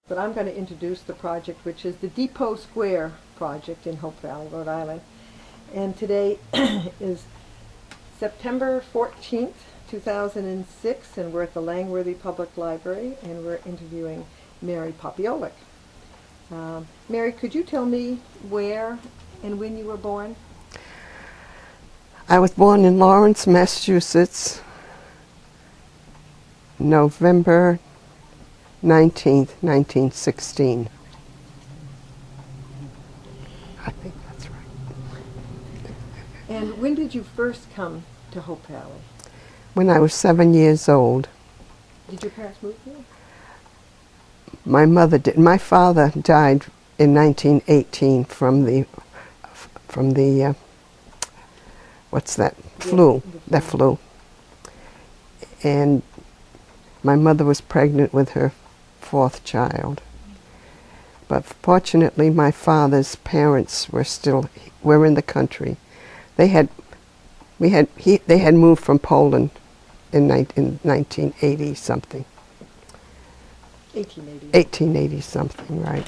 but I'm going to introduce the project, which is the Depot Square project in Hope Valley, Rhode Island. And today is September 14th, 2006, and we're at the Langworthy Public Library, and we're interviewing Mary Popiolec. Mary, could you tell me where and when you were born? I was born in Lawrence, Massachusetts, November 19th, 1916. I think that's right. And when did you first come to Hope Valley? When I was 7 years old. Did your parents move here? My mother did. My father died in 1918 from the what's that? Flu. The flu. And my mother was pregnant with her fourth child. But fortunately, my father's parents were in the country. They had moved from Poland in 1980 something. 1880. 1880 something, right.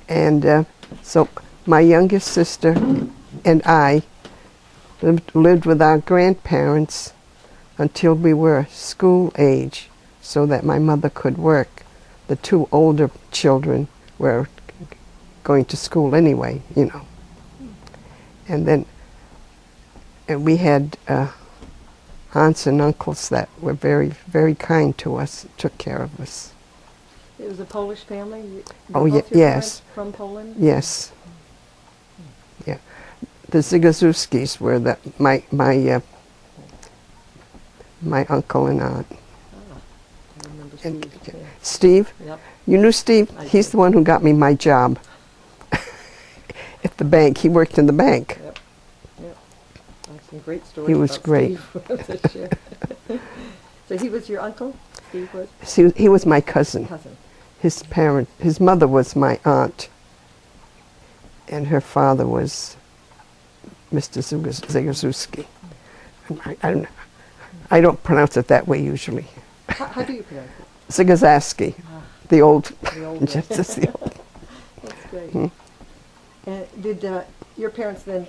And so my youngest sister and I lived with our grandparents until we were school age, so that my mother could work. The two older children were going to school anyway, you know. And then we had aunts and uncles that were very, very kind to us, took care of us. It was a Polish family? Oh, yes. Parents from Poland? Yes. Yeah. The Zygaszewskis were my uncle and aunt. I remember And Steve. Yeah. Steve? Yep. You knew Steve? He's did. the one who got me my job at the bank. He worked in the bank. Yep. Yep. That's some great stories. He was about great. Steve. So he was your uncle? Steve was? He was my cousin. His mother was my aunt, and her father was Mr. Zygaszewski. I don't pronounce it that way usually. How do you pronounce it? Zygaszewski, the old. The old Just the old. That's great. And did your parents then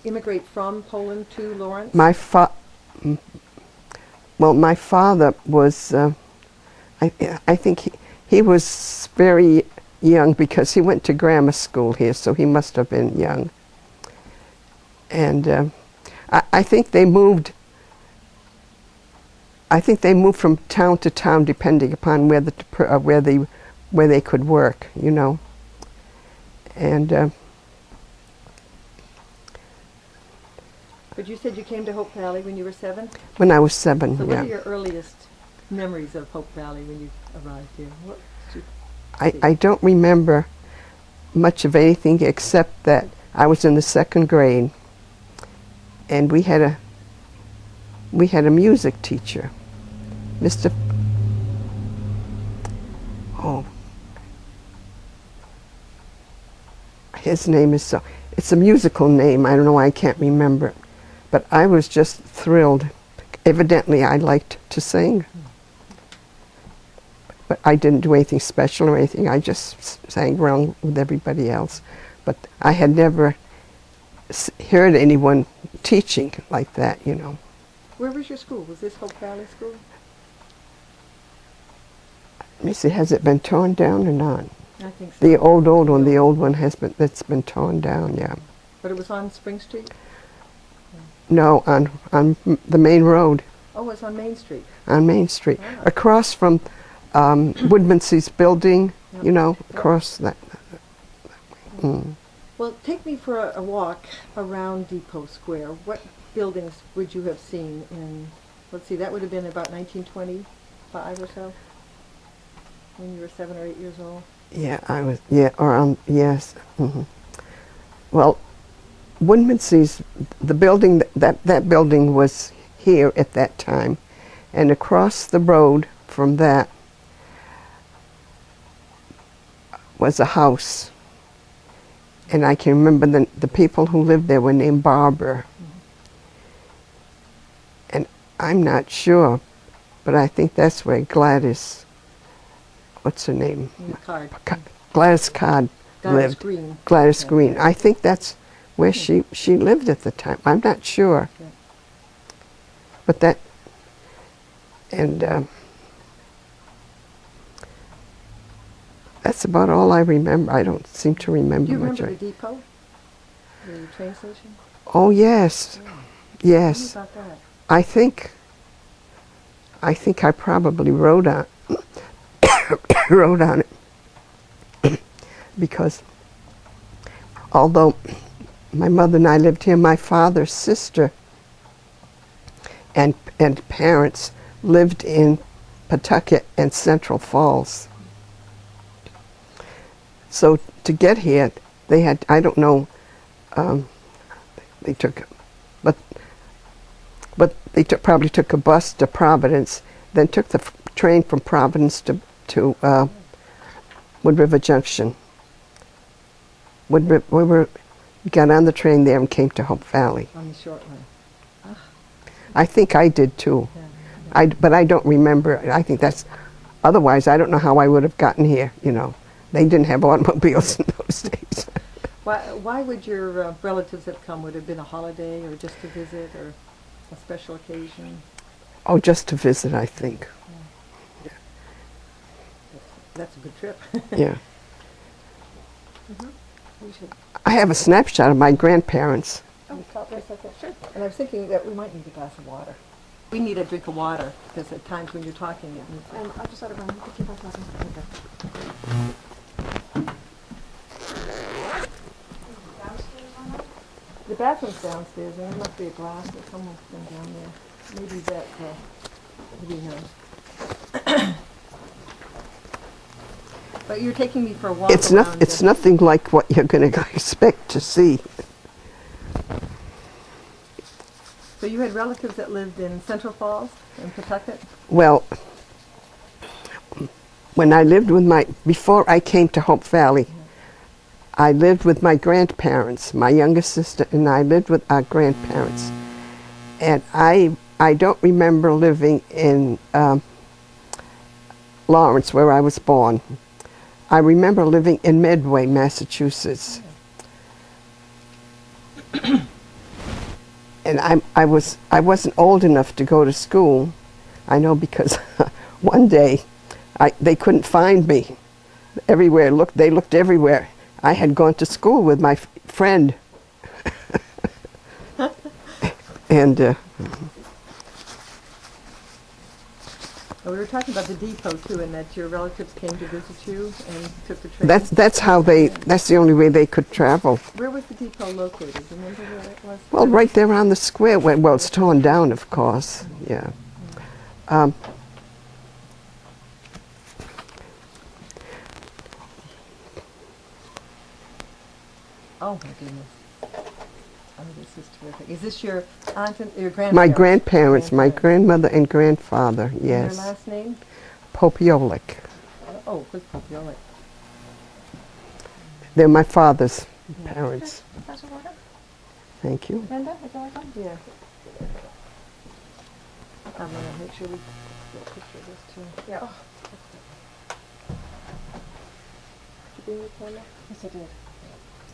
immigrate from Poland to Lawrence? My father was. I think he was very young because he went to grammar school here, so he must have been young. And I think they moved. I think they moved from town to town depending upon where they could work, you know. And But you said you came to Hope Valley when you were 7? when I was 7, So yeah. what are your earliest memories of Hope Valley when you arrived here? What did you see? I don't remember much of anything except that I was in the 2nd grade, and we had a music teacher, Mr. His name is it's a musical name. I don't know why I can't remember it, but I was just thrilled. Evidently, I liked to sing. But I didn't do anything special or anything. I just sang around with everybody else. But I had never heard anyone teaching like that, you know. Where was your school? Was this Hope Valley School? Let me see, has it been torn down or not? I think so. The old one, that's been torn down, yeah. But it was on Spring Street? No, on the main road. Oh, it's on Main Street. On Main Street. Ah. Across from Woodmansey's building, Yep. you know, Yep. across that. Well, take me for a walk around Depot Square. What buildings would you have seen in, let's see, that would have been about 1925 or so? When you were 7 or 8 years old? Yeah, I was, yes. Well, Woodmansey's, the building, that building was here at that time. And across the road from that was a house. And I can remember the people who lived there were named Barber. And I'm not sure, but I think that's where Gladys what's her name? In the card. Gladys Card Gladys lived. Green. Gladys Yeah. Green. I think that's where she lived at the time. I'm not sure. Yeah. But that, and that's about all I remember. I don't seem to remember Do you much. remember the depot? The train station? Oh, yes. Yeah. Yes. Tell me about that. I think I probably wrote on wrote on it because although my mother and I lived here, my father's sister and parents lived in Pawtucket and Central Falls. So to get here, they had, I don't know, they took, but they probably took a bus to Providence, then took the train from Providence to Wood River Junction. We got on the train there and came to Hope Valley. On the short one. I think I did too. Yeah. But I don't remember. I think that's, otherwise I don't know how I would have gotten here, you know. They didn't have automobiles in those days. Why would your relatives have come? Would it have been a holiday or just to visit or a special occasion? Oh, just to visit, I think. That's a good trip. Yeah. We should I have a snapshot of my grandparents. stop for a second. Sure. And I was thinking that we might need a glass of water. We need a drink of water because at times when you're talking, it needs. And I'll just let it run. You can keep on talking. Downstairs on that? The bathroom's downstairs, and there must be a glass that someone's been down there. Maybe that, maybe no. But you're taking me for a walk It's around. it's nothing like what you're going to expect to see. So you had relatives that lived in Central Falls and Pawtucket? Well, when I lived with before I came to Hope Valley, I lived with my grandparents. My youngest sister and I lived with our grandparents. And I don't remember living in Lawrence, where I was born. I remember living in Medway, Massachusetts. And I wasn't old enough to go to school. I know because one day they couldn't find me. Everywhere they looked everywhere. I had gone to school with my friend. And We were talking about the depot too, and that your relatives came to visit you and took the train. that's the only way they could travel. Where was the depot located? Do you remember where it was? Well, right there on the square. Well, it's torn down, of course. Yeah. Oh my goodness. Oh, this is terrific. Is this your aunt and your grandparents? My grandparents, my grandmother and grandfather. And Yes. their last name? Popiolec. Oh, who's Popiolec? They're my father's parents. Glass of water? Thank you. Linda, would you like one? Yeah. I'm gonna make sure we get a picture of this too. Yeah. Did you bring your camera? Yes, I did.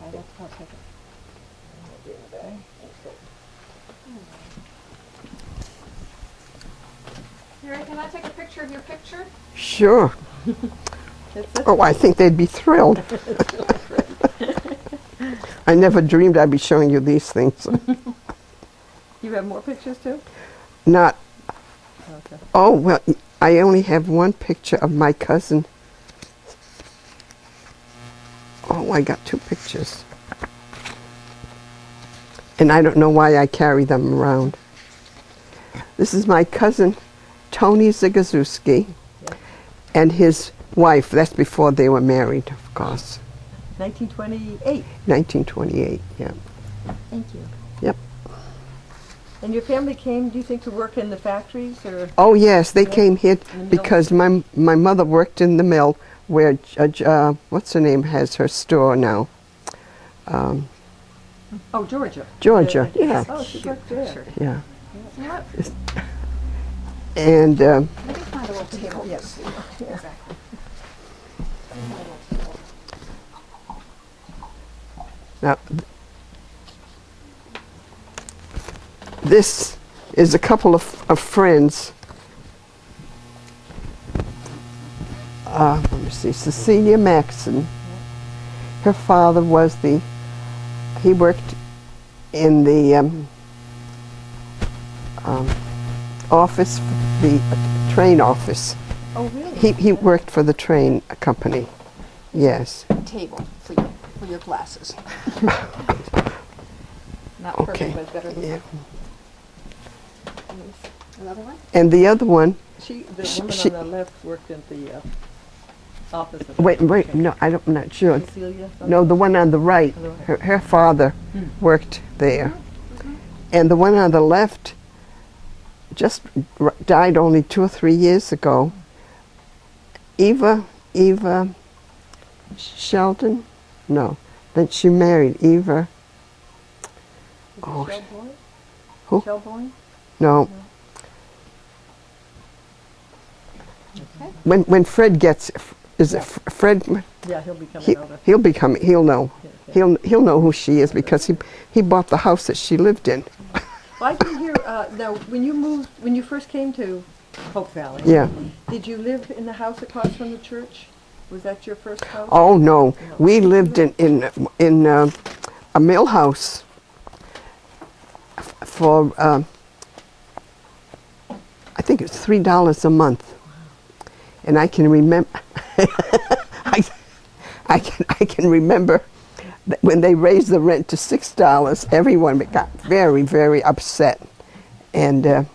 I'll take it. Mary, can I take a picture of your picture? Sure. Oh, I think they'd be thrilled. I never dreamed I'd be showing you these things. You have more pictures too? Not. Okay. Oh, well, I only have one picture of my cousin. Oh, I got two pictures. And I don't know why I carry them around. This is my cousin, Tony Zygaszewski, and his wife. That's before they were married, of course. 1928. 1928, yeah. Thank you. Yep. And your family came, do you think, to work in the factories or? Oh, yes, they Yeah. came here In the mill? because my mother worked in the mill where, what's her name, has her store now. Oh, Georgia. Georgia, yeah. Oh, she worked there. Yeah. You know what? And Let me find a little table. Yes. Exactly. Now, this is a couple of friends. Let me see, Cecilia Maxon. Her father was he worked in the office, the train office. Oh, really? He worked for the train company. Yes. Table for your glasses. Not Okay. perfect, but better than Yeah. another one. And the other one. The woman She- on the left worked at the office of... Wait. No, I'm not sure. Cecilia? No, the one on the right. On the right. Her father worked there, and the one on the left just died only 2 or 3 years ago. Eva Sheldon? No. Then she married Eva. Oh, Shelbourne? who? Shelbourne? No. Okay. When Fred gets, is it Yeah. Fred? Yeah, he'll be coming over. He'll know. Yeah. He'll know who she is because he bought the house that she lived in. Well, I can hear, now, when you first came to Hope Valley, Yeah. did you live in the house across from the church? Was that your first house? Oh no, we lived in a mill house for I think it was $3 a month, and I can remember. I can remember that when they raised the rent to $6, everyone got very, very upset, and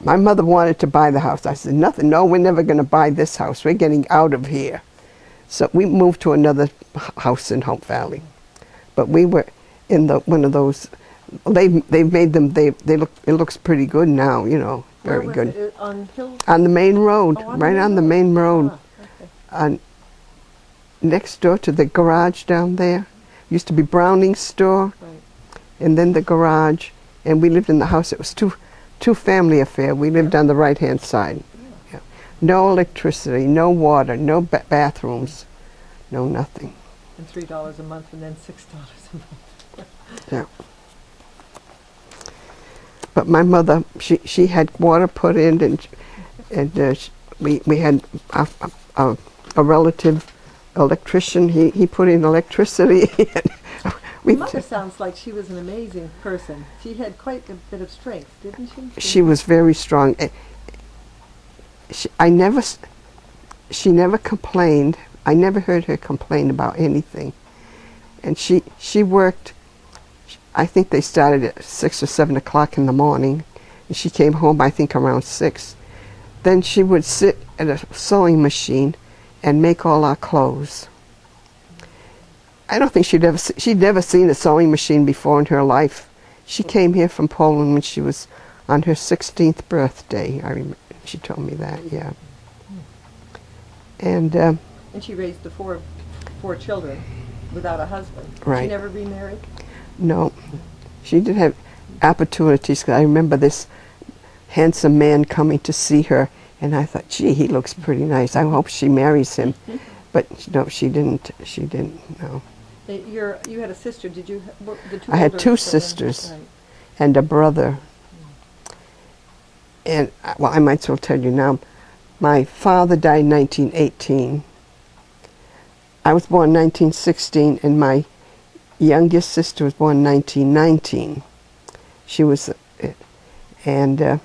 my mother wanted to buy the house. I said, nothing, no, we're never going to buy this house. We're getting out of here. So we moved to another house in Hope Valley. But we were in one of those, they've made them, it looks pretty good now, you know, Where very was good. it? On Hill? On the main road, Oh, right on the main road. Ah, okay. Next door to the garage down there. Used to be Browning's store, Right. and then the garage. And we lived in the house. It was two family affair. We lived on the right-hand side. Yeah. No electricity, no water, no bathrooms, no nothing. And $3 a month, and then $6 a month. Yeah. But my mother, she had water put in, and we had a relative electrician. He put in electricity. Your mother sounds like she was an amazing person. She had quite a bit of strength, didn't she? She was very strong. She never complained. I never heard her complain about anything. And she worked, I think they started at 6 or 7 o'clock in the morning, and she came home, I think, around 6. Then she would sit at a sewing machine and make all our clothes. I don't think she'd never seen a sewing machine before in her life. She came here from Poland when she was on her 16th birthday. I remember she told me that. Yeah. And And she raised the four children without a husband. Right. She never remarried? no, she did have opportunities. 'Cause I remember this handsome man coming to see her, and I thought, gee, he looks pretty nice. I hope she marries him. But no, she didn't. She didn't. No. You had a sister. Did you? The two I had older 2 children? sisters. Right. And a brother. And, well, I might as well tell you now. My father died in 1918. I was born in 1916, and my youngest sister was born in 1919. She was, and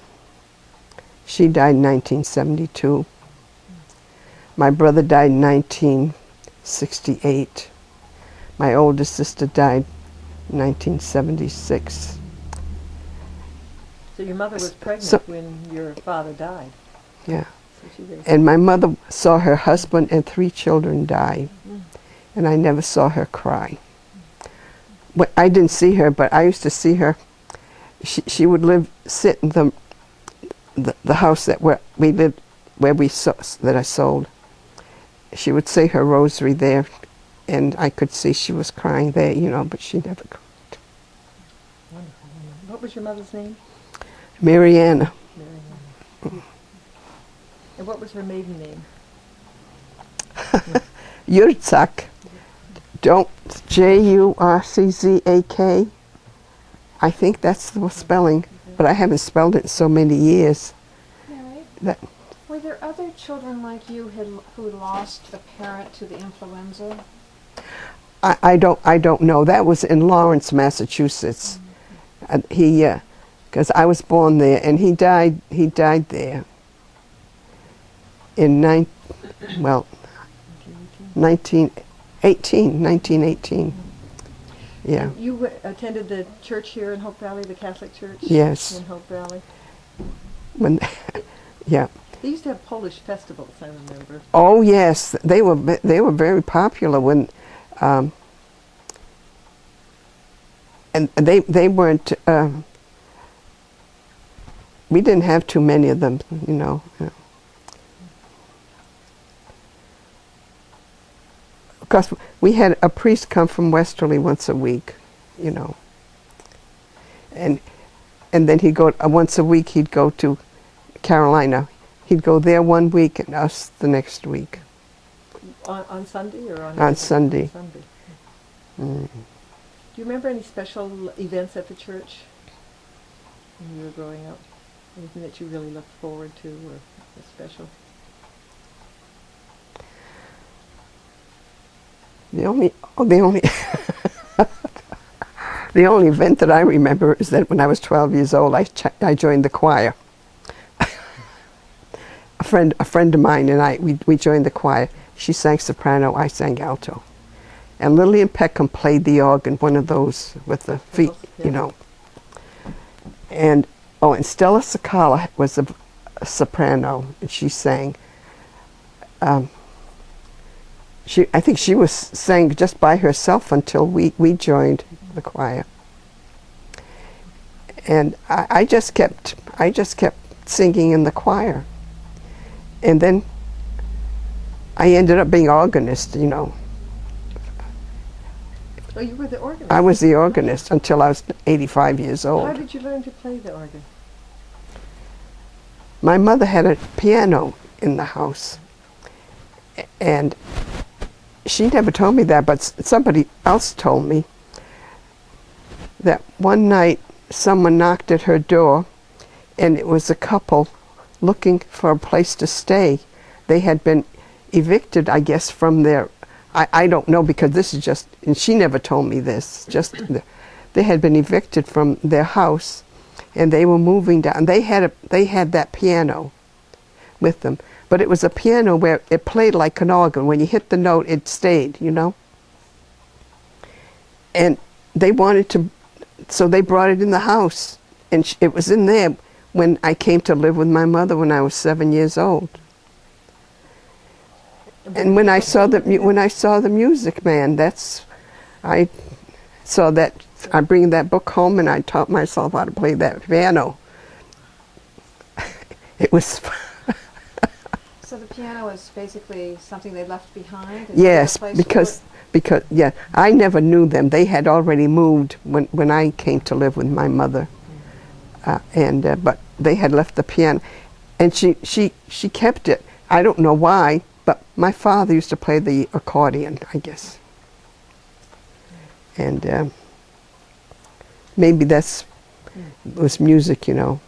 she died in 1972. My brother died in 1968. My oldest sister died in 1976. So your mother was pregnant So- when your father died. Yeah. So she raised And my mother saw her husband and 3 children die, and I never saw her cry. Well, I didn't see her, but I used to see her. She would sit in the house that we lived, that I sold. She would say her rosary there, and I could see she was crying there, you know, but she never cried. Wonderful woman. What was your mother's name? Mariana. Mary. And what was her maiden name? Yurtsak. Don't Jurczak. I think that's the spelling, but I haven't spelled it in so many years. Mary, That were there other children like you who lost a parent to the influenza? I don't know. That was in Lawrence, Massachusetts. Because I was born there, and he died there in 1918. Yeah. You attended the church here in Hope Valley, the Catholic Church? Yes. In Hope Valley. Yeah. They used to have Polish festivals, I remember. Oh yes, they were very popular when, and they weren't. We didn't have too many of them, you know. Because we had a priest come from Westerly once a week, you know. And then he'd go once a week. He'd go to Carolina. He'd go there one week and us the next week. On Sunday or on? On Sunday. On Sunday. Mm. Do you remember any special events at the church when you were growing up? Anything that you really looked forward to or was special? The only the only event that I remember is that when I was 12 years old, I joined the choir. A friend of mine and we joined the choir. She sang soprano, I sang alto. And Lillian Peckham played the organ, one of those with the feet, you know. And Stella Sakala was a soprano, and she sang. I think she sang just by herself until we joined the choir. And I just kept singing in the choir. And then I ended up being organist, you know. Oh, you were the organist? I was the organist until I was 85 years old. How did you learn to play the organ? My mother had a piano in the house. And she never told me that, but somebody else told me that one night someone knocked at her door, and it was a couple looking for a place to stay. They had been evicted, I guess, from their, I don't know, because this is just, and she never told me this, they had been evicted from their house, and they were moving down. They had that piano with them, but it was a piano where it played like an organ. When you hit the note, it stayed, you know. And they wanted to, so they brought it in the house, and it was in there when I came to live with my mother when I was 7 years old. And when I saw the Music Man, I saw that. I bring that book home, and I taught myself how to play that piano. It was. So the piano is basically something they left behind? Yes, because yeah, I never knew them. They had already moved when I came to live with my mother, but they had left the piano, and she kept it. I don't know why, but my father used to play the accordion, I guess, and maybe it was music, you know.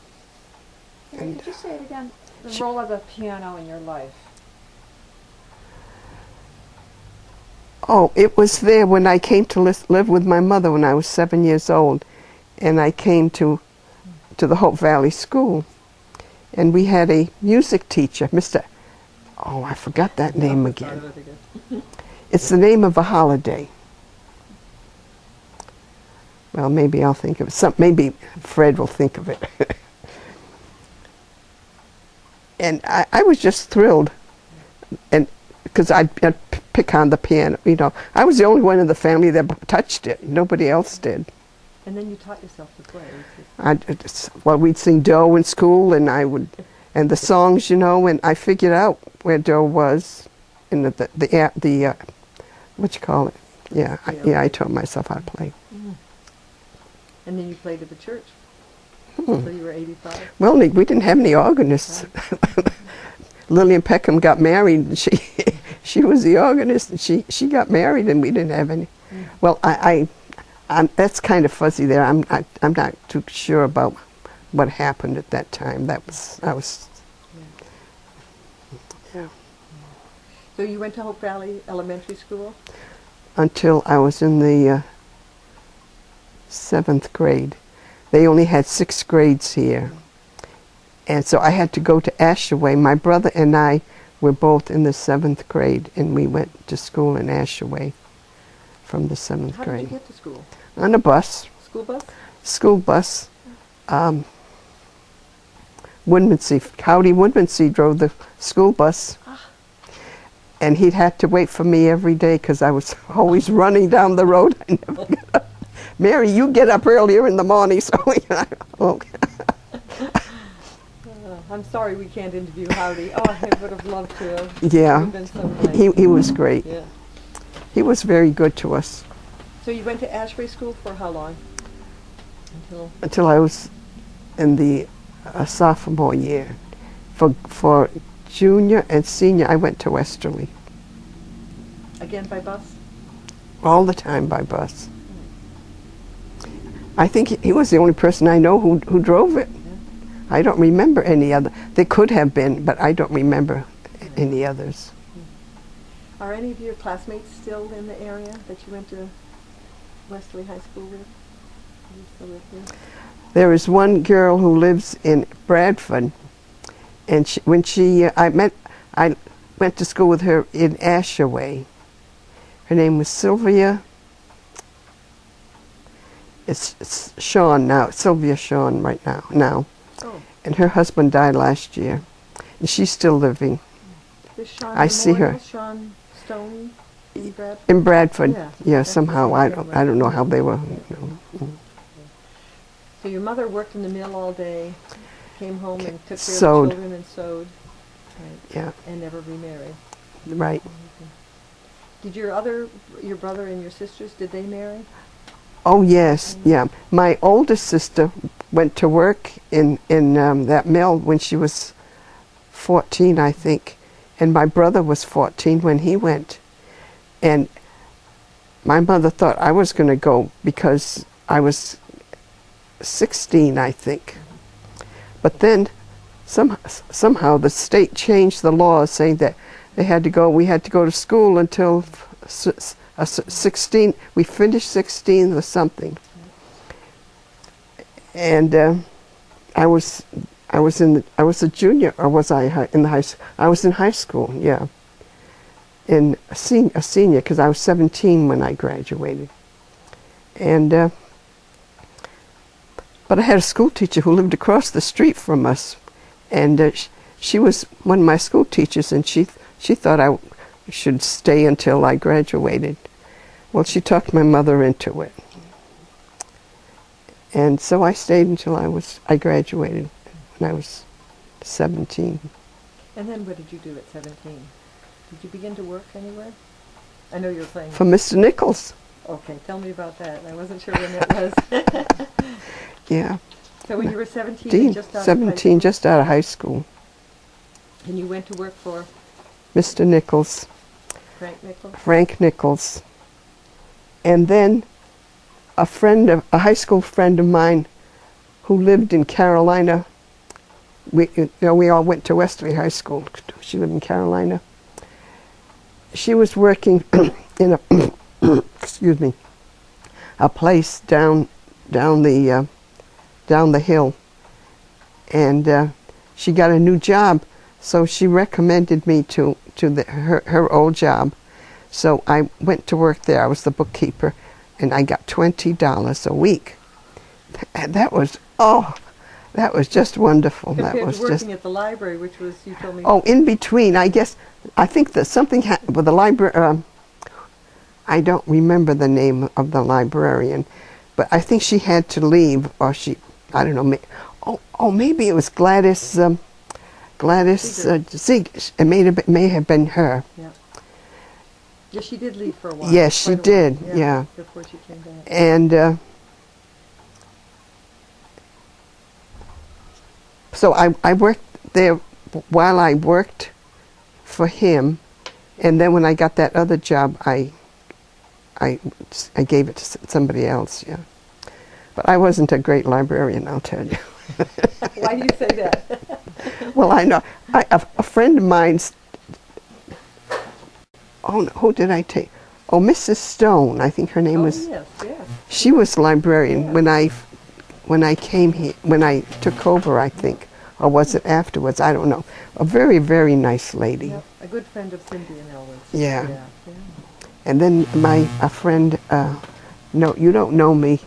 Could you say it again? The role of the piano in your life. Oh, it was there when I came to live with my mother when I was 7 years old, and I came to the Hope Valley School, and we had a music teacher, Mr. Oh, I forgot that name again. It's the name of a holiday. Well, maybe I'll think of it. Maybe Fred will think of it. And I was just thrilled, and because I'd pick on the piano, you know. I was the only one in the family that touched it. Nobody else did. And then you taught yourself to play. Well, we'd sing Doe in school, and and the songs, you know, and I figured out where Doe was in the what you call it? Yeah, I taught myself how to play. Mm. And then you played at the church. So you were 85? Well, we didn't have any organists. Lillian Peckham got married, and she was the organist, and she got married, and we didn't have any. Well, that's kind of fuzzy there. I'm not too sure about what happened at that time. I was. Yeah. So you went to Hope Valley Elementary School? Until I was in the 7th grade. They only had 6 grades here. And so I had to go to Ashaway. My brother and I were both in the 7th grade, and we went to school in Ashaway from the 7th How grade. did you get to school? On a bus. School bus? School bus. Howdy Woodmansee drove the school bus. And he'd have to wait for me every day because I was always running down the road. I never get up. Mary, you get up earlier in the morning, so okay. I'm sorry we can't interview Howdy. Oh, I would have loved to have. Yeah, It would have been so nice. he was great. Yeah. He was very good to us So you went to Ashbury School for how long? until I was in the sophomore year. For junior and senior, I went to Westerly. Again by bus? All the time by bus. I think he was the only person I know who drove it. I don't remember any other. They could have been, but I don't remember any others. Are any of your classmates still in the area that you went to Westerly High School with? Do you still live here? There is one girl who lives in Bradford, and I went to school with her in Ashaway. Her name was Sylvia. It's Sean now, Sylvia Sean right now. Oh, And her husband died last year, and she's still living this Sean I see her. Memorial, Sean Stone in Bradford? in Bradford. Yeah, Yeah, that's somehow what I don't know how they were. So your mother worked in the mill all day, came home and took care Sewed. of the children and sewed, right, Yeah, and never remarried. right. Did your brother and your sisters, did they marry? Oh yes, yeah. My oldest sister went to work in that mill when she was 14, I think, and my brother was 14 when he went. And my mother thought I was going to go because I was 16, I think. But then somehow the state changed the law, saying that we had to go to school until 16. We finished 16 or something. And I was a junior, or was I in the high school? I was in high school, yeah. In a senior, because I was 17 when I graduated. And but I had a school teacher who lived across the street from us, and she was one of my school teachers, and she thought I should stay until I graduated. Well, she talked my mother into it. And so I stayed until I graduated when I was 17. And then what did you do at 17? Did you begin to work anywhere? I know you were playing. For Mr. Nichols. Okay, tell me about that. I wasn't sure when that was. Yeah. So when you were 17, just out 17, of high school, just out of high school. and you went to work for Mr. Nichols, Frank Nichols? Frank Nichols. And then a high school friend of mine who lived in Carolina, we all went to Westerly High School. She lived in Carolina. She was working in a excuse me, a place down the hill, and she got a new job, so she recommended me to her old job. So I went to work there. I was the bookkeeper, and I got $20 a week. And that was just wonderful. Compared That was to working just at the library, which was, you told me. oh, in between. I think that something happened with the library. I don't remember the name of the librarian, but I think she had to leave, or I don't know. Maybe it was Gladys Zieg. It may have been her. Yeah. Yeah, she did leave for a while. Yes, she quite a while, did, yeah. Before she came back. And so I worked there while I worked for him, and then when I got that other job, I I gave it to somebody else. Yeah, but I wasn't a great librarian, I'll tell you. Why do you say that? Well, I know a friend of mine's. Oh, no, who did I take? Oh, Mrs. Stone. I think her name was. Yes, yes. She was librarian Yeah. when I came here, when I took over, I think, or was it afterwards? I don't know. A very, very nice lady. Yep. A good friend of Cindy and Elwood's. Yeah. Yeah. Yeah. And then a friend. No, you don't know me.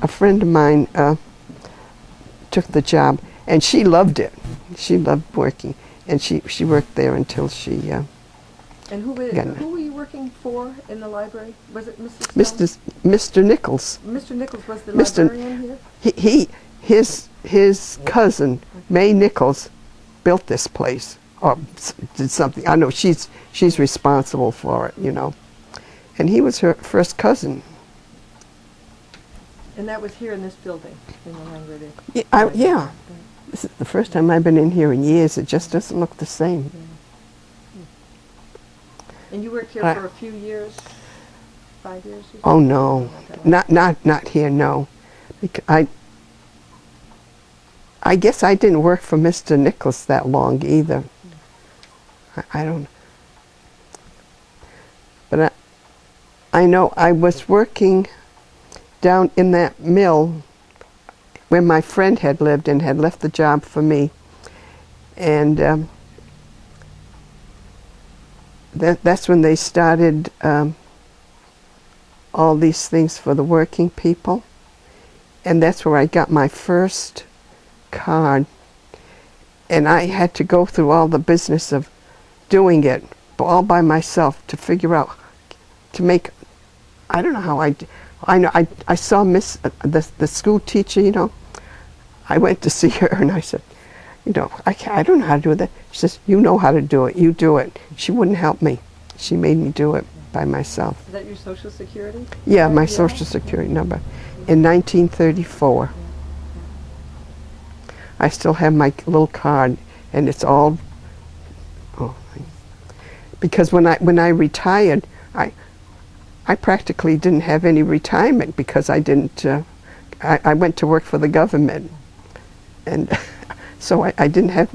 A friend of mine took the job, and she loved it. She loved working, and she worked there until she. And who were you working for in the library? Was it Mrs. Mr. Nichols. Mr. Nichols was the Mr. librarian here? His cousin, May Nichols, built this place, or did something. I know she's responsible for it, you know. And he was her first cousin. And that was here in this building, in the library. Yeah. This is the first time I've been in here in years. It just doesn't look the same. And you worked here for a few years, 5 years? Or Oh no, not here. No, because I guess I didn't work for Mr. Nichols that long either. I don't. But I know I was working down in that mill where my friend had lived and had left the job for me, and that's when they started all these things for the working people, and that's where I got my first card, and I had to go through all the business of doing it all by myself to figure out to make. I don't know how I saw the school teacher, you know. I went to see her and I said, you know, I don't know how to do that. She says, you know how to do it. You do it. She wouldn't help me. She made me do it by myself. Is that your Social Security? Yeah, my Social Security number. In 1934. I still have my little card, and it's all. Oh, because when I retired, I practically didn't have any retirement because I didn't. I went to work for the government, and so I didn't have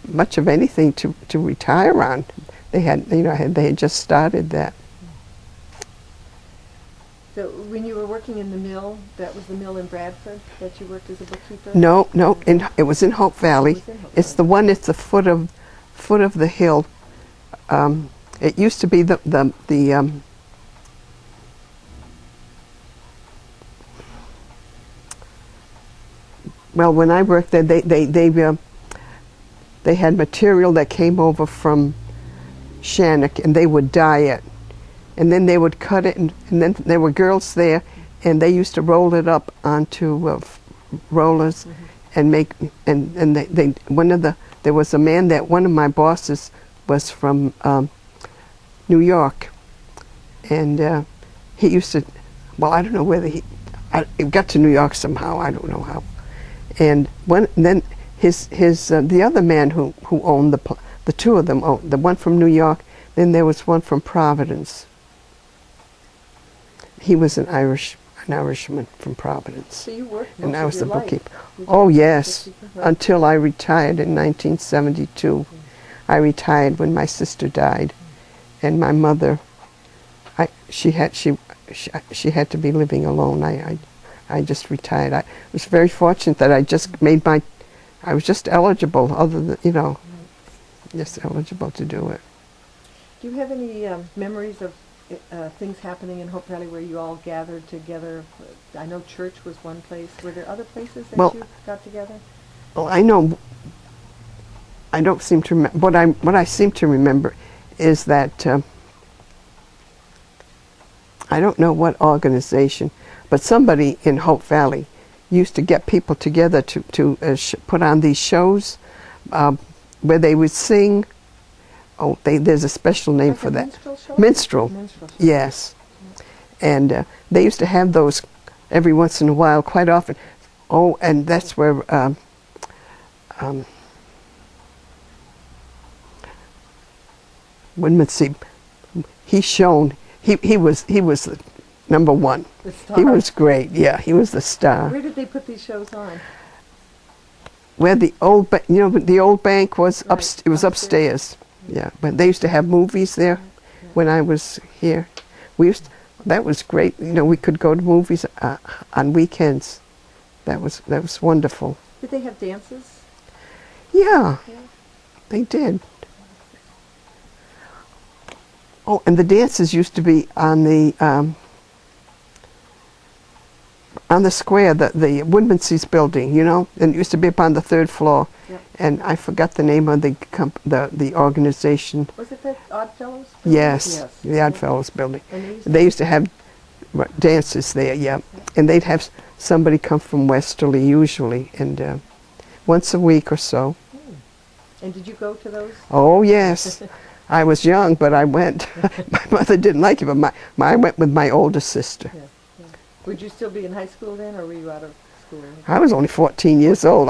much of anything to retire on. They had, you know, they had just started that. So when you were working in the mill, that was the mill in Bradford that you worked as a bookkeeper? No, it was in Hope Valley. It's the one at the foot of the hill. It used to be the well, when I worked there, they had material that came over from Shannock, and they would dye it, and then they would cut it, and then there were girls there, and they used to roll it up onto rollers, and make and they there was a man that one of my bosses was from New York, and he used to, well, I don't know whether it got to New York somehow, I don't know how. And then the other man who owned the two of them owned, the one from New York, then there was one from Providence. He was an Irishman from Providence. So you worked most and I was of the your bookkeeper. life. Oh yes, Right. until I retired in 1972. I retired when my sister died, and my mother, she had to be living alone. I just retired. I was very fortunate that I just I was just eligible, other than, you know, just eligible to do it. Do you have any memories of things happening in Hope Valley where you all gathered together? I know church was one place. Were there other places that you got together? Well, I know. I don't seem to remember. What I seem to remember is that I don't know what organization, but somebody in Hope Valley used to get people together to put on these shows where they would sing. Oh, there's a special name Like for a that. minstrel show? Minstrel. Minstrel show. Yes. And they used to have those every once in a while, quite often. Oh, and that's where let's see, he shone. He was number one. The star. He was great. Yeah, he was the star. Where did they put these shows on? Where the old, the old bank was Right, it was upstairs. Yeah, but they used to have movies there when I was here. That was great. We could go to movies on weekends. That was wonderful. Did they have dances? Yeah, Yeah. they did. Oh, and the dances used to be on the square, the Woodmansey's building, and it used to be up on the third floor. Yep. And I forgot the name of the organization. Was it that Oddfellows? Yes, the Oddfellows building. And They used to have dances there, yeah. And they'd have somebody come from Westerly usually, and once a week or so. And did you go to those? Oh, yes. I was young, but I went. My mother didn't like it, but I went with my older sister. Yeah, yeah. Would you still be in high school then, or were you out of school? I was only 14 years old.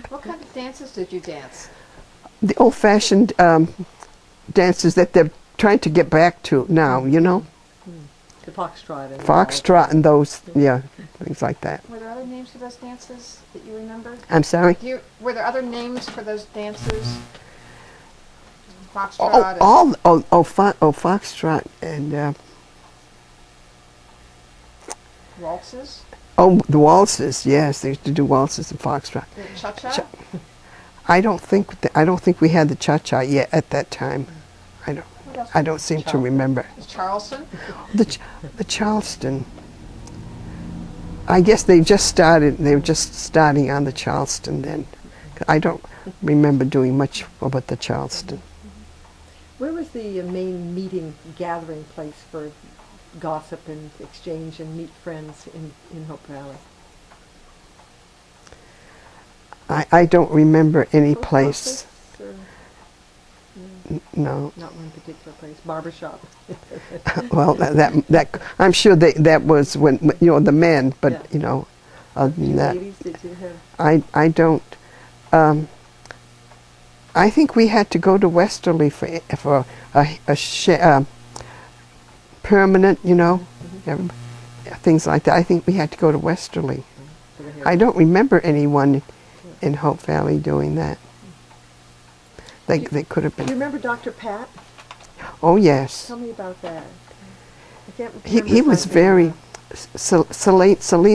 What kind of dances did you dance? The old-fashioned dances that they're trying to get back to now, The foxtrot. And Foxtrot and those, things like that. Were there other names for those dances that you remember? I'm sorry? Were there other names for those dances? Foxtrot? Foxtrot and Waltzes? oh, the waltzes. Yes, they used to do waltzes and foxtrot. The cha-cha? I don't think we had the cha-cha yet at that time. What else? I don't seem to remember. Is Charleston? The Charleston. I guess they just started. They were just starting on the Charleston then. I don't remember doing much about the Charleston. Where was the main meeting, gathering place for gossip and exchange and meet friends in Hope Valley? I don't remember any Post place. office, or- No. Not one particular place. Barbershop. Well, that I'm sure that was when the men, but Yeah. other than You that, ladies, did you have? I don't. I think we had to go to Westerly for a permanent, things like that. I think we had to go to Westerly. For the hair? I don't remember anyone in Hope Valley doing that. They could have Do you been. remember Dr. Pat? Oh yes, Tell me about that. I can't he remember his was last name very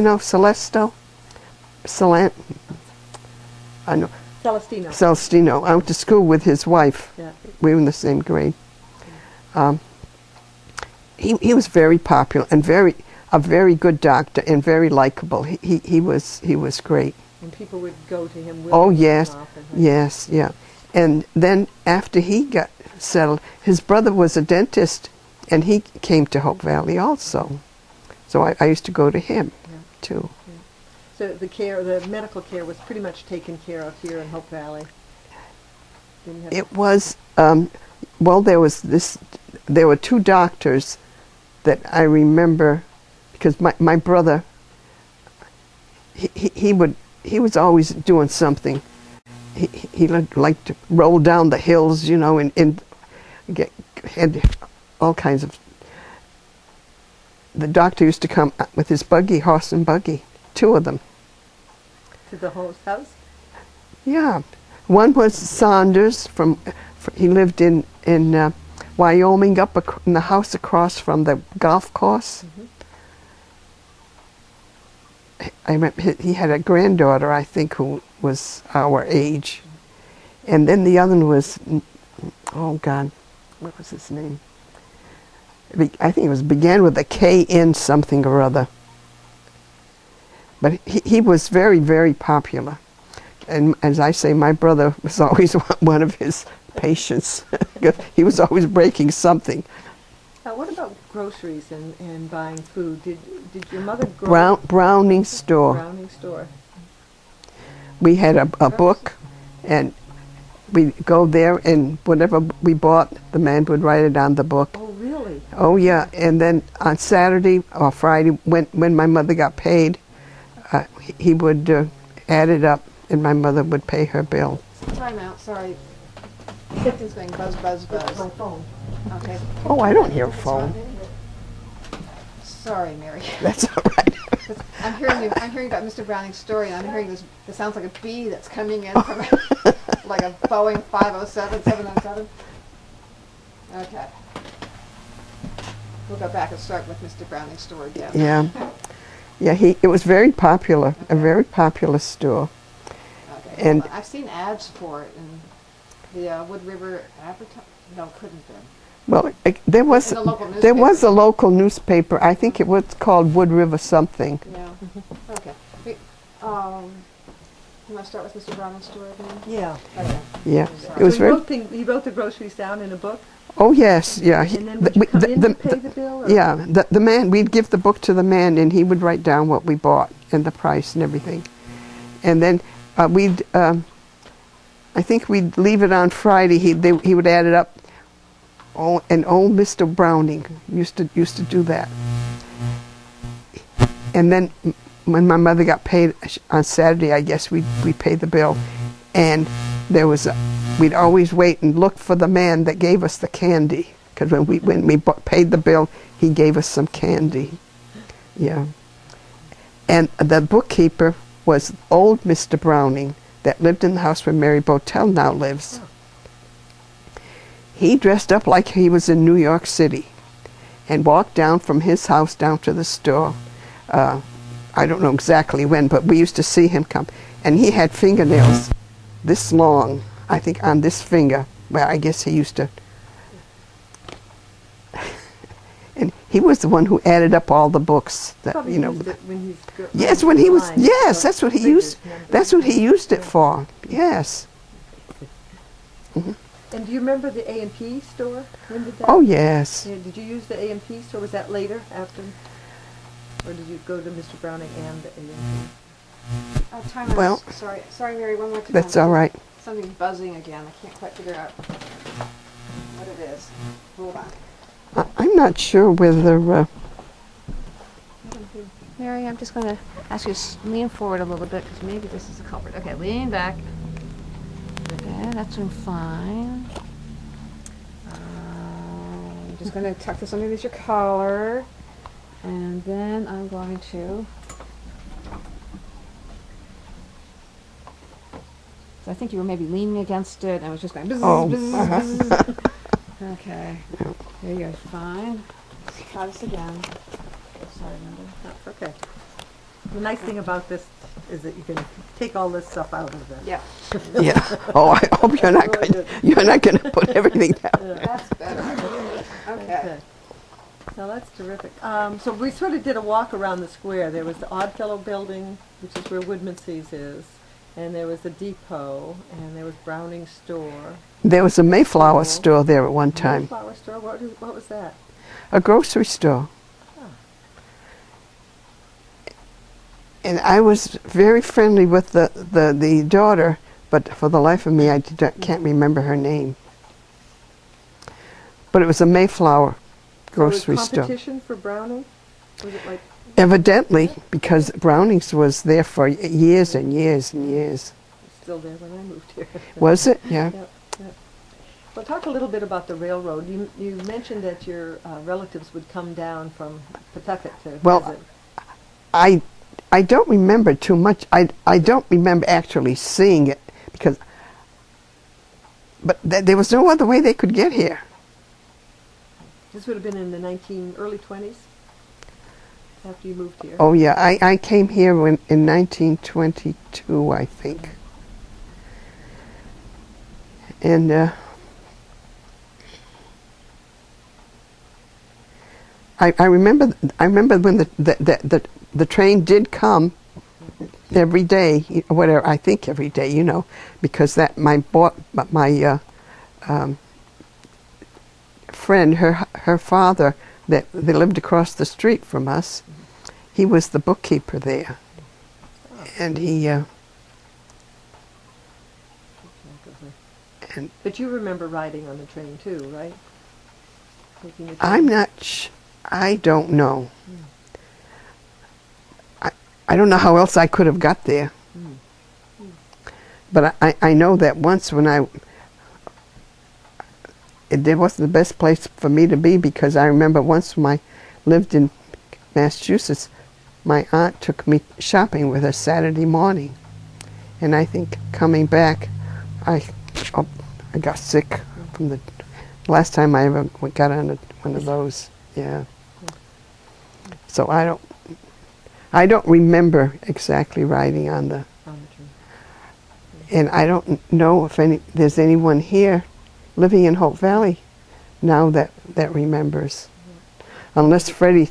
now. Celestino. I know. Celestino. Celestino. I went to school with his wife. Yeah. We were in the same grade. He was very popular and a very good doctor and very likable. He was great. And people would go to him. Oh willingly yes, and often, right? yes, yeah. And then after he got settled, his brother was a dentist, and he came to Hope Valley also. So I used to go to him Yeah. too. So the medical care was pretty much taken care of here in Hope Valley. Didn't have It was well, there were two doctors that I remember, because my brother, he was always doing something. He liked to roll down the hills, and had all kinds of. The doctor used to come with his buggy, horse and buggy, two of them. to the house. Yeah, one was Saunders he lived in Wyoming, in the house across from the golf course. I remember he had a granddaughter, I think, who was our age, and then the other one was, oh God, what was his name? I think it began with a K-N something or other. But he was very, very popular. And as I say, my brother was always one of his patients. He was always breaking something. What about groceries and buying food? Did your mother grow? Browning store. Browning store. We had a book, and we'd go there, and whatever we bought, the man would write it on the book. Oh, really? Oh, yeah. And then on Saturday or Friday, when my mother got paid, he would add it up, and my mother would pay her bill. Time out, sorry. It's going buzz, buzz, That's my buzz. phone. Okay. Oh, I don't hear a phone. Sorry, Mary. That's all right. I'm hearing about Mr. Browning's story, and I'm hearing this sounds like a bee that's coming in from like a Boeing 507, 707. Okay. We'll go back and start with Mr. Browning's story again. Yeah. Yeah, it was very popular, a Okay. very popular store. Okay. And- Hold on. I've seen ads for it in the Wood River advertise. No, couldn't have been. Well, there was In the local there was a newspaper. local newspaper. I think it was called Wood River something. Yeah. Okay. You want to start with Mr. Browning's story again? Yeah. Okay. Yeah, Sorry. it was So very. he wrote the groceries down in a book, Oh yes, yeah. and then would you come in to pay the bill? Or? Yeah, the man, we'd give the book to the man, and he would write down what we bought and the price and everything. And then I think we'd leave it on Friday. He would add it up. Oh, and old Mr. Browning used to do that. And then when my mother got paid on Saturday, I guess we paid the bill, and we'd always wait and look for the man that gave us the candy, because when we paid the bill, he gave us some candy. Yeah. And the bookkeeper was old Mr. Browning that lived in the house where Mary Botel now lives. Oh. He dressed up like he was in New York City and walked down from his house down to the store. I don't know exactly when, but we used to see him come. And he had fingernails this long, I think, on this finger. Well, I guess he used to. And he was the one who added up all the books that, Probably you know. used it when he's Yes, when he was. blind, Yes, so that's what he figures, used. numbers. That's what he used it Yeah. for. Yes. And do you remember the A&P store? When did that? Oh yes. Yeah, did you use the A&P store? Was that later, after, or did you go to Mr. Browning and the A&P? Time out. Well, sorry, Mary. One more time. That's all right. Something's buzzing again. I can't quite figure out what it is. Hold on. I'm not sure whether. Mary, I'm just going to ask you to lean forward a little bit because maybe this is the culprit. Okay, lean back. Okay, that's doing fine. I'm just going to tuck this underneath your collar, and then I'm going to. So I think you were maybe leaning against it, and I was just going. Bzz, Oh, bzz, bzz. Okay, there you go. Fine. Let's try this again. Sorry, Linda. That's okay. The nice thing about this is that you can take all this stuff out of it. Yeah. Yeah. Oh, I hope you're not Really going. good. You're not going to put everything down. That's better. Okay. So that's terrific. So we sort of did a walk around the square. There was the Oddfellow building, which is where Woodmansey's is, and there was the depot, and there was Browning's store. There was a Mayflower store there at one time. Mayflower store. What was that? A grocery store. Oh. And I was very friendly with the daughter, but for the life of me, I can't remember her name. But it was a Mayflower grocery So was store. competition for Browning? Was it like? Evidently, because Browning's was there for years and years and years. Still there when I moved here. Was it? Yeah. Yep, yep. Well, talk a little bit about the railroad. You mentioned that your relatives would come down from Pawtucket to Well, visit. I don't remember too much. I don't remember actually seeing it because, but there was no other way they could get here. This would have been in the early 20s after you moved here. Oh yeah, I came here in 1922, I think. And I remember when the train did come every day, whatever, I think every day, you know, because that my friend, her father, that they lived across the street from us, he was the bookkeeper there, and he and But you remember riding on the train too, right? Taking the train. I'm not. I don't know. I don't know how else I could have got there. But I know that once when It wasn't the best place for me to be, because I remember once when I lived in Massachusetts, my aunt took me shopping with her Saturday morning. And I think coming back, I got sick from the last time I ever got on one of those. Yeah. So I don't remember exactly riding on the tree. and I don't know if there's anyone here living in Hope Valley now that remembers, unless Freddie.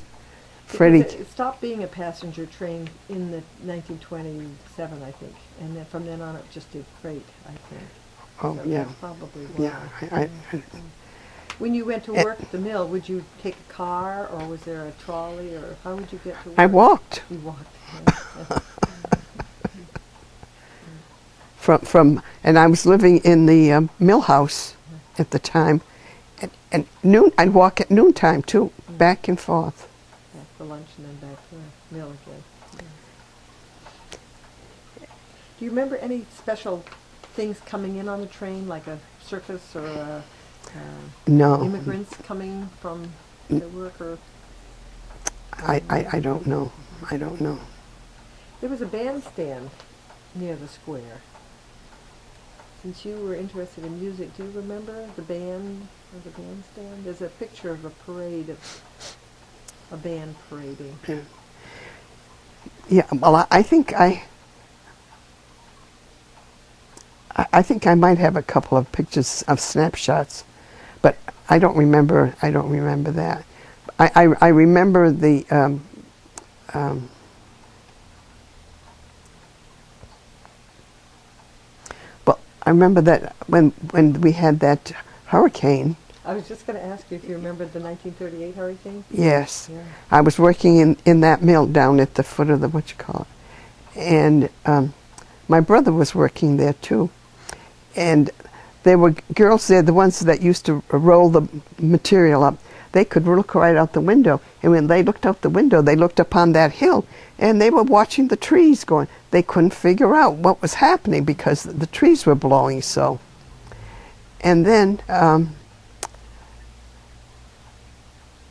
It stopped being a passenger train in the 1927, I think, and then from then on it just did freight, I think. Oh, so yeah. That's probably why. Yeah. When you went to work at the mill, would you take a car, or was there a trolley, or how would you get to work? I walked. You walked. And I was living in the mill house at the time, and I'd walk at noontime too, back and forth. Back for lunch and then back to the mill again. Do you remember any special things coming in on the train, like a circus or No. immigrants coming from their work? Or I don't know. I don't know. there was a bandstand near the square. Since you were interested in music, do you remember the band or the bandstand? There's a picture of a parade of a band parading. Yeah. Well, I think I might have a couple of pictures of snapshots, but I don't remember. I don't remember that. I remember the. Well, I remember that when we had that hurricane. I was just going to ask you if you remembered the 1938 hurricane. Yes, Yeah. I was working in that mill down at the foot of the and my brother was working there too, and there were girls there, the ones that used to roll the material up. They could look right out the window, and when they looked out the window, they looked upon that hill, and they were watching the trees going. They couldn't figure out what was happening because the trees were blowing so. And then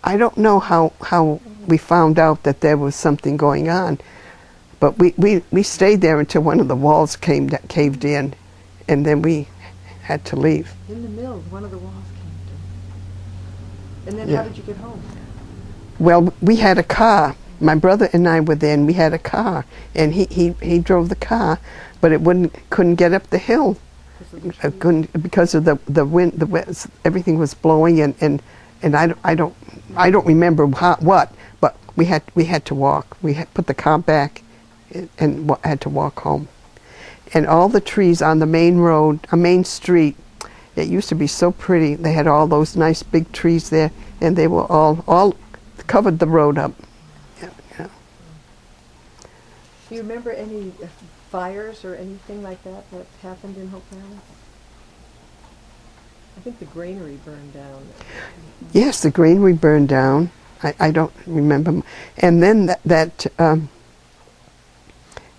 I don't know how we found out that there was something going on, but we stayed there until one of the walls caved in, and then we had to leave. In the mill, one of the walls caved in. And then Yeah. how did you get home? Well, we had a car. My brother and I were there, and we had a car, and he drove the car, but it couldn't get up the hill. Because of the wind, everything was blowing, and I don't remember what, but we had to walk. We had put the car back, and had to walk home. And all the trees on the main road, a main street, it used to be so pretty. They had all those nice big trees there, and they were all covered the road up. Yeah. Do you remember any fires or anything like that happened in Hope Valley? I think the granary burned down. Yes, the granary burned down. I don't remember. And then that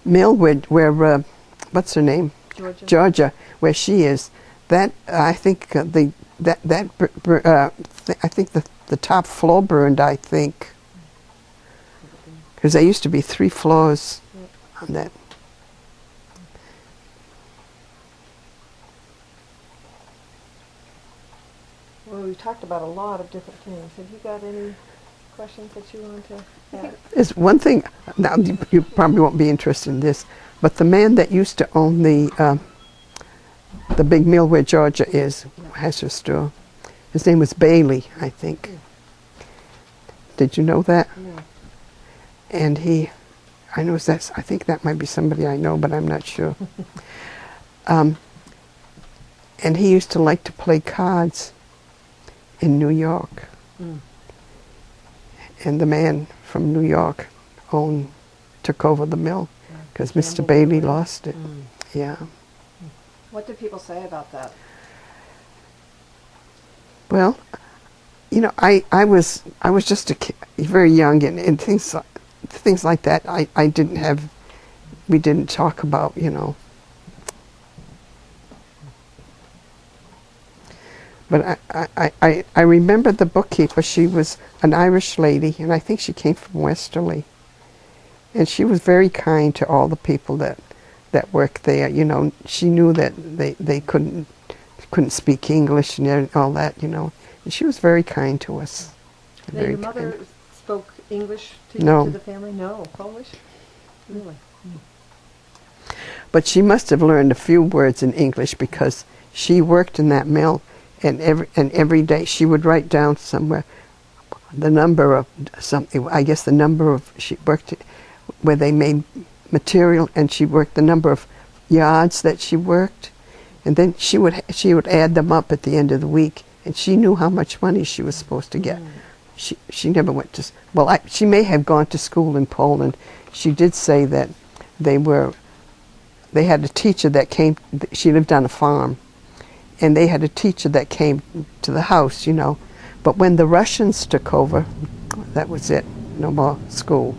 mill where what's her name? Georgia, where she is. That I think I think the top floor burned. I think because there used to be 3 floors on that. Well, we've talked about a lot of different things. Have you got any questions that you want to add? There's one thing. Now you probably won't be interested in this, but the man that used to own the big mill where Georgia has her store, his name was Bailey, I think. Did you know that? No. And I think that might be somebody I know, but I'm not sure. And he used to like to play cards in New York. Mm. And the man from New York took over the mill because Mr. Bailey lost it. Mm. Yeah. What did people say about that? Well, I was just very young, and things like that we didn't talk about, But I remember the bookkeeper. She was an Irish lady, and I think she came from Westerly. And she was very kind to all the people that worked there. You know, she knew that they couldn't speak English and all that. You know, and she was very kind to us. Now, Very your mother kind. spoke English to you, No. to the family? No. Polish? Really? But she must have learned a few words in English because she worked in that mill, and every day she would write down somewhere the number of something. I guess the number of she worked where they made material, and she worked the number of yards that she worked, and then she would add them up at the end of the week, and she knew how much money she was supposed to get. She never went to she may have gone to school in Poland. She did say that they had a teacher that came. She lived on a farm, and they had a teacher that came to the house, you know. But when the Russians took over, that was it. No more school.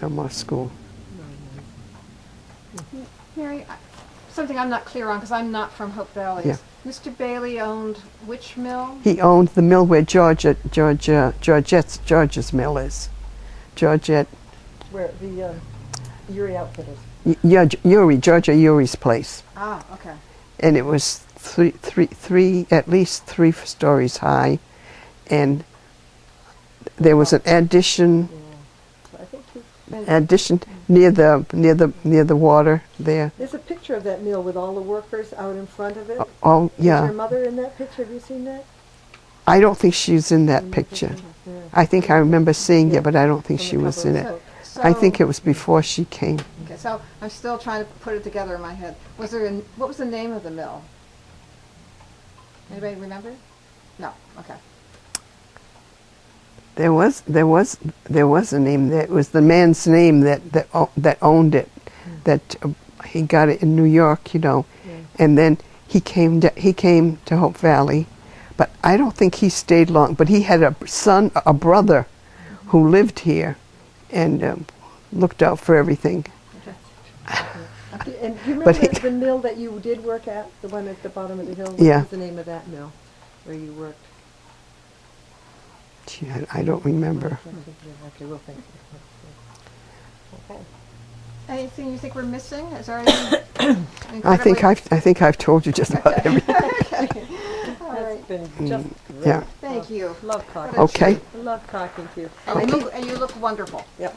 No more school. Mary, something I'm not clear on because I'm not from Hope Valley. Yeah. Mr. Bailey owned which mill? He owned the mill where George's mill is. Georgette, Where the Uri outfit is. Georgia Uri's place. Ah, okay. And it was at least three stories high, and there was an addition So I think near the water there. there's a picture of that mill with all the workers out in front of it. Oh Is your yeah, mother in that picture? Have you seen that? I don't think she's in that picture. Yeah. I think I remember seeing Yeah. it, but I don't think From she the was cover in of it. the book. I think it was before she came. Okay, so I'm still trying to put it together in my head. What was the name of the mill? Anybody remember? No. Okay. There was a name. It was the man's name that owned it. That he got it in New York, you know, and then he came to Hope Valley, but I don't think he stayed long. But he had a brother, who lived here, and looked out for everything. And do you remember But he- the mill that you did work at, the one at the bottom of the hill? Yeah. What was the name of that mill where you worked? Gee, I don't remember. Okay, we'll think. Okay. Anything you think we're missing? Is there anything? I think I've told you just about everything. Okay. All That's right. been just great. Yeah. Thank you. Love talking. Okay. I love talking to you. And you look wonderful. Yep.